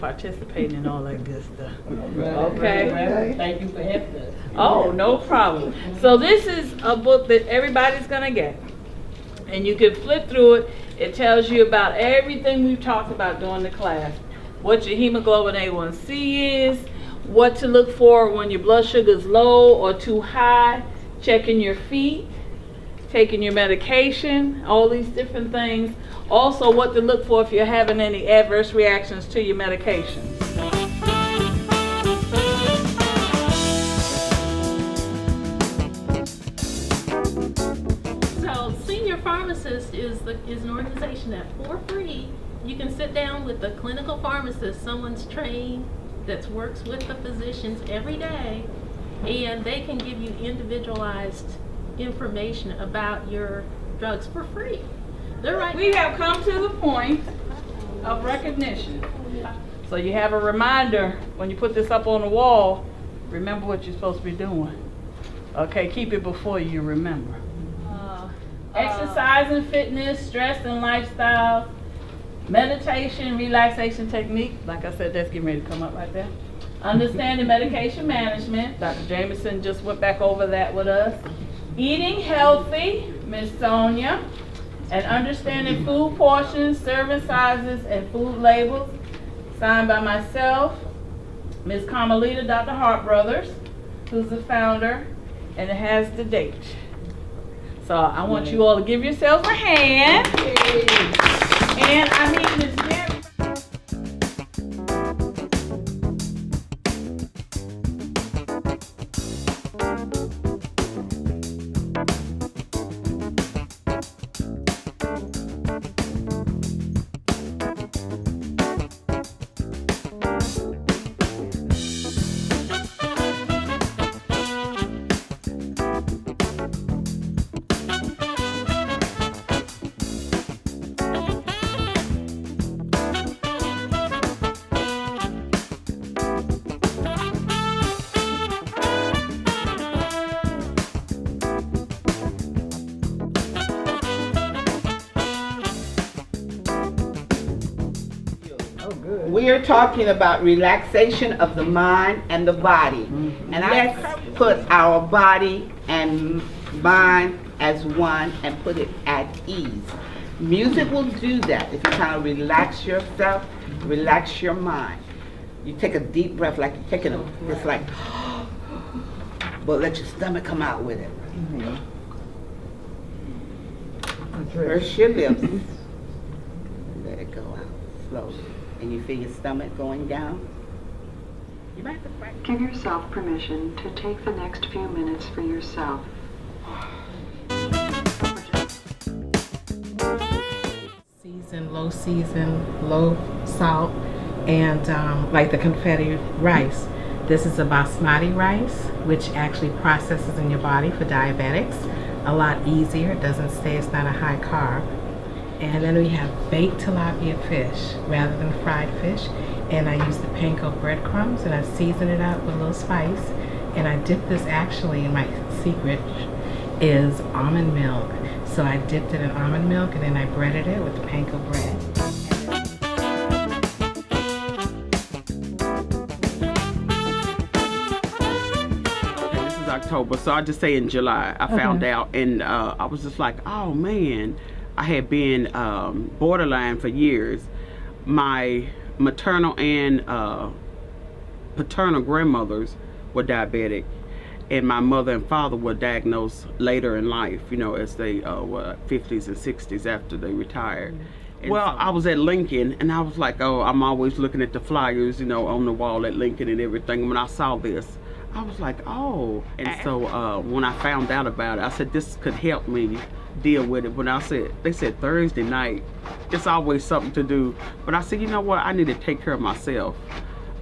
participating in all that good stuff. Right, Okay. right. Thank you for helping us. Oh, no problem. So this is a book that everybody's going to get. And you can flip through it. It tells you about everything we've talked about during the class. What your hemoglobin A1C is, what to look for when your blood sugar is low or too high, checking your feet, taking your medication, all these different things. Also what to look for if you're having any adverse reactions to your medication. So Senior Pharmacist is an organization that for free you can sit down with a clinical pharmacist, someone's trained, that works with the physicians every day, and they can give you individualized information about your drugs for free. They're right. We have come to the point of recognition. So you have a reminder when you put this up on the wall, remember what you're supposed to be doing. Okay, keep it before you remember. Exercise and fitness, stress and lifestyle, meditation, relaxation technique. Like I said, that's getting ready to come up right there. Understanding medication management. Dr. Jameson just went back over that with us. Eating healthy, Miss Sonia. And understanding food portions, serving sizes, and food labels. Signed by myself, Ms. Carmelita, Dr. Hart Brothers, who's the founder, and it has the date. So I want you all to give yourselves a hand. And I need Ms. Mary. We are talking about relaxation of the mind and the body. And let's put our body and mind as one and put it at ease. Music will do that if you kind of relax yourself, relax your mind. You take a deep breath like you're taking a, it's like, but let your stomach come out with it. First your lips, let it go out slowly. And you feel your stomach going down. You might have to practice. Give yourself permission to take the next few minutes for yourself. Season, low salt, and like the confetti rice. This is a basmati rice, which actually processes in your body for diabetics. A lot easier, it doesn't stay, it's not a high carb. And then we have baked tilapia fish rather than fried fish. And I use the panko breadcrumbs and I season it up with a little spice. And I dip this actually, my secret is almond milk. So I dipped it in almond milk and then I breaded it with the panko bread. This is October, so I just say in July I found out, and I was just like, oh man. I had been borderline for years. My maternal and paternal grandmothers were diabetic, and my mother and father were diagnosed later in life, you know, as they were 50s and 60s after they retired. Well, I was at Lincoln, and I was like, oh, I'm always looking at the flyers, you know, on the wall at Lincoln and everything. When I saw this, I was like, oh. And so when I found out about it, I said, this could help me deal with it. When they said Thursday night, it's always something to do. But I said, you know what, I need to take care of myself.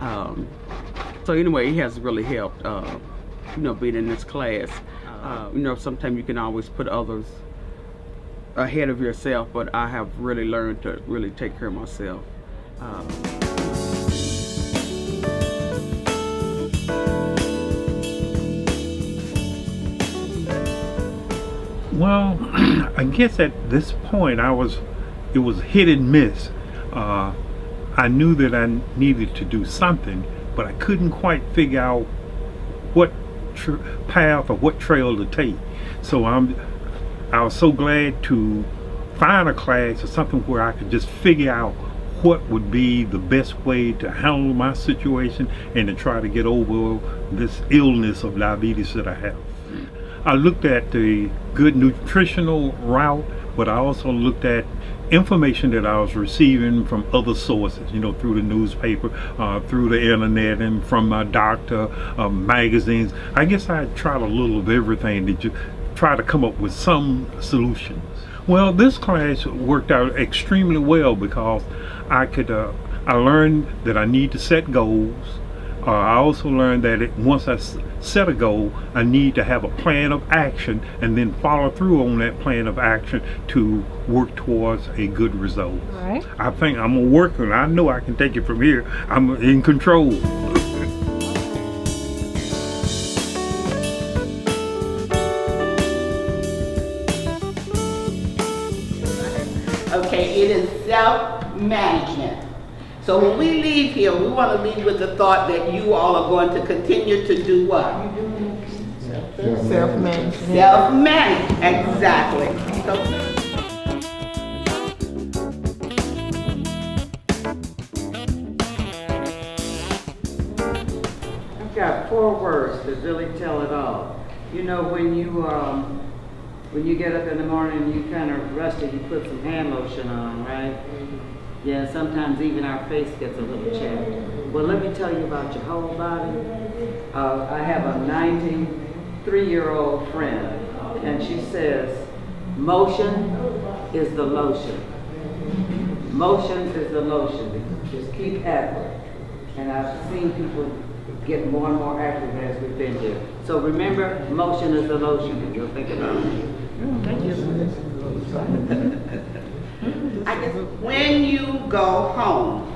So anyway, it has really helped, you know, being in this class. You know, sometimes you can always put others ahead of yourself, but I have really learned to really take care of myself. Well, I guess at this point it was hit and miss. I knew that I needed to do something, but I couldn't quite figure out what path or what trail to take. So I was so glad to find a class or something where I could just figure out what would be the best way to handle my situation and to try to get over this illness of diabetes that I have. I looked at the good nutritional route, but I also looked at information that I was receiving from other sources, you know, through the newspaper, through the internet, and from my doctor, magazines. I guess I tried a little of everything to try to come up with some solutions. Well, this class worked out extremely well because I learned that I need to set goals. I also learned that once I set a goal, I need to have a plan of action and then follow through on that plan of action to work towards a good result. All right. I think I'm gonna work on it. I know I can take it from here. I'm in control. Okay, it is self-management. So when we leave here, we want to leave with the thought that you all are going to continue to do what? Self-management. Self-manage, exactly. I've got 4 words that really tell it all. You know, when you get up in the morning and you kind of rusty, you put some hand lotion on, right? Yeah, sometimes even our face gets a little chapped. Well, let me tell you about your whole body. I have a 93-year-old friend, and she says, motion is the lotion. Motion is the lotion. Just keep active. And I've seen people get more and more active as we've been here. So remember, motion is the lotion, and you'll think about it. Thank you. I guess when you go home,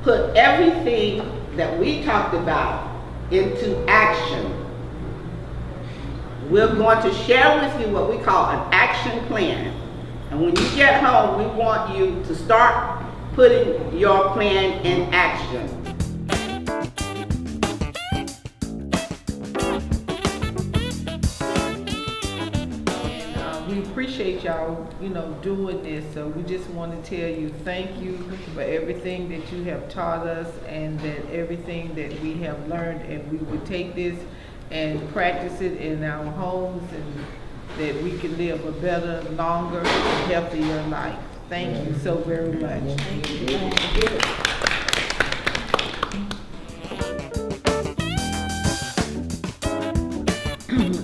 put everything that we talked about into action. We're going to share with you what we call an action plan. And when you get home, we want you to start putting your plan in action. We appreciate y'all, doing this. So we just want to tell you thank you for everything that you have taught us and that everything that we have learned, and we would take this and practice it in our homes, and that we can live a better, longer, and healthier life. Thank you so very much. Thank you.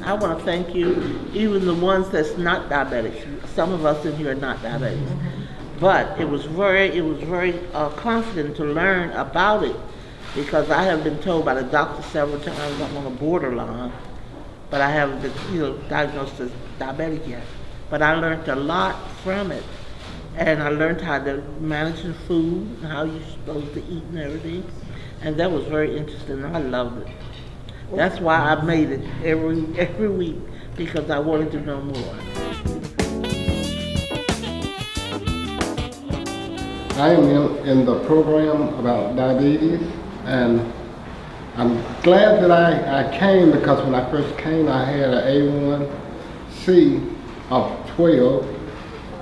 I want to thank you, even the ones that's not diabetics. Some of us in here are not diabetics. But it was very confident to learn about it, because I have been told by the doctor several times I'm on a borderline, but I haven't been diagnosed as diabetic yet. But I learned a lot from it. And I learned how to manage the food, and how you're supposed to eat and everything. And that was very interesting. I loved it. That's why I made it every week, because I wanted to know more. I am in the program about diabetes, and I'm glad that I came, because when I first came I had an A1C of 12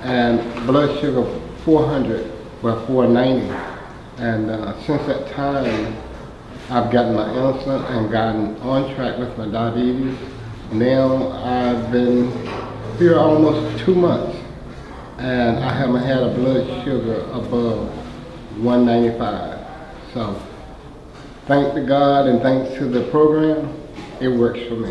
and blood sugar 400, well 490, and since that time I've gotten my insulin and gotten on track with my diabetes. Now I've been here almost 2 months, and I haven't had a blood sugar above 195. So thanks to God and thanks to the program, it works for me.